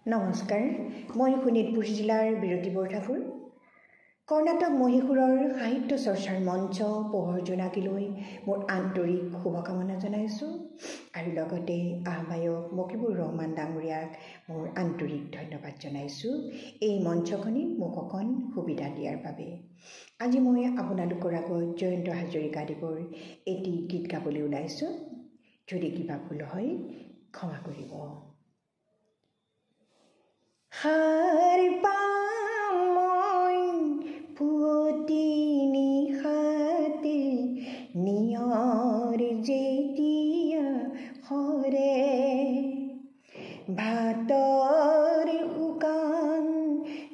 নমস্কাৰ, মই শোণিতপুৰ জিলাৰ বিৰতি বৰঠাকুৰ। কৰ্ণাটক মহীশূৰৰ সাহিত্য চৰ্চাৰ মঞ্চ পোহৰ জোনাকীলৈ মোৰ আন্তৰিক শুভকামনা জনাইছোঁ আৰু লগতে আহ্বায়ক মকিবুৰ ৰহমান ডাঙৰীয়াক মোৰ আন্তৰিক ধন্যবাদ জনাইছোঁ এই মঞ্চখনি মোক অকণ সুবিধা দিয়াৰ বাবে। আজি মই আপোনালোকৰ আগত জয়ন্ত হাজৰিকাদেৱৰ এটি গীত গাবলৈ ওলাইছোঁ। যদি কিবা ভুল হয় ক্ষমা কৰিব। হাৰ পাম মই পুৱতি নিশাতে নিয়ৰ যেতিয়া হৰে ভাতৰ শুকান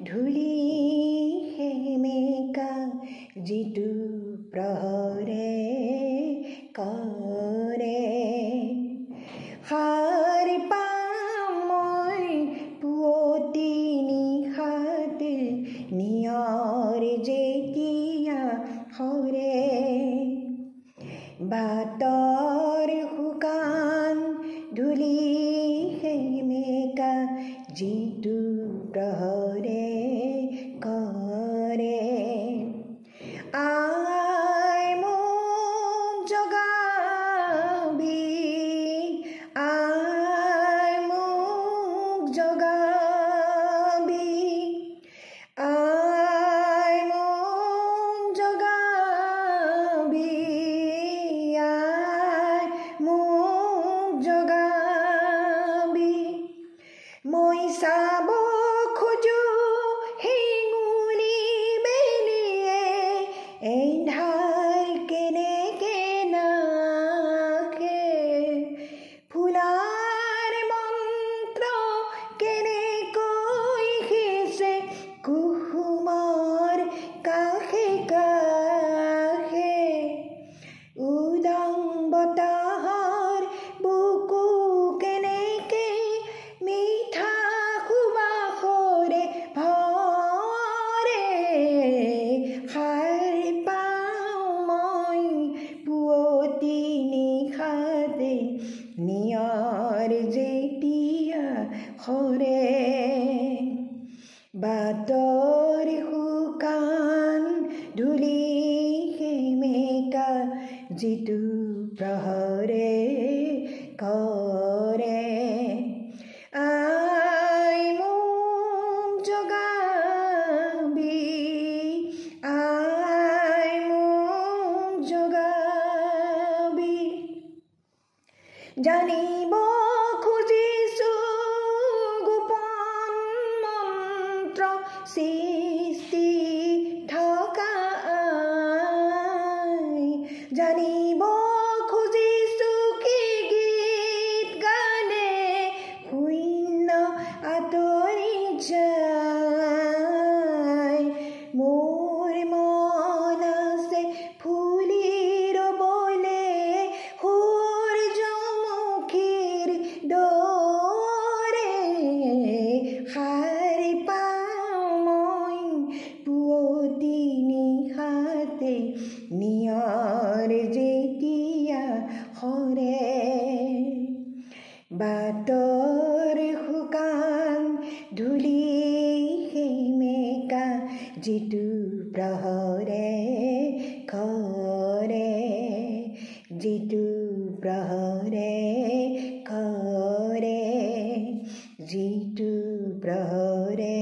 ধূলি সেমেকা যিটো প্ৰহৰে কৰে। হাৰ পাম মই পুৱতি নিশাতে নিয়ৰ যেতিয়া হৰে বাতৰ শুকান ধূলি সেমেকা যিটো প্ৰহৰে কৰে। আই মোক জগাবি, আই মোক জগাবি, আই মোক জগাবি, আই মোক জগাবি। মই চাব খোজো হেঙুলি বেলিয়ে এন্ধাৰ কেনেকে নাকে, ফুলাৰ মন্ত্ৰ কেনেকৈ সিঁচে কুসুমৰ কাষে কাষে, উদাং বতাহৰ বুকু কেনেকে মিঠা সুবাসৰে ভৰে। সাৰ পাওঁ মই পুৱতি নিশাতে নিয়ৰ যেতিয়া হৰে বাতৰ শুকান ধূলি সেমেকা যিটো প্ৰহৰে কৰে। আই মোক জগাবি, আই মোক জগাবি। জানিব খুজিছোঁ গোপন মন্ত্ৰ সৃষ্টি থকা আই, জানিব খুজিছোঁ কি গীত গানে শূন্য আঁতৰি যায়। মোৰ মন আছে ফুলি ৰ'বলে সূৰ্যমুখীৰ দৰে। সাৰ পাওঁ মই পুৱতি নিশাতে নিয়ৰ যেতিয়া হৰে বাতৰ শুকান ধূলি সেমেকা যিটো প্ৰহৰে কৰে, যিটো প্ৰহৰে কৰে, যিটো প্ৰহৰে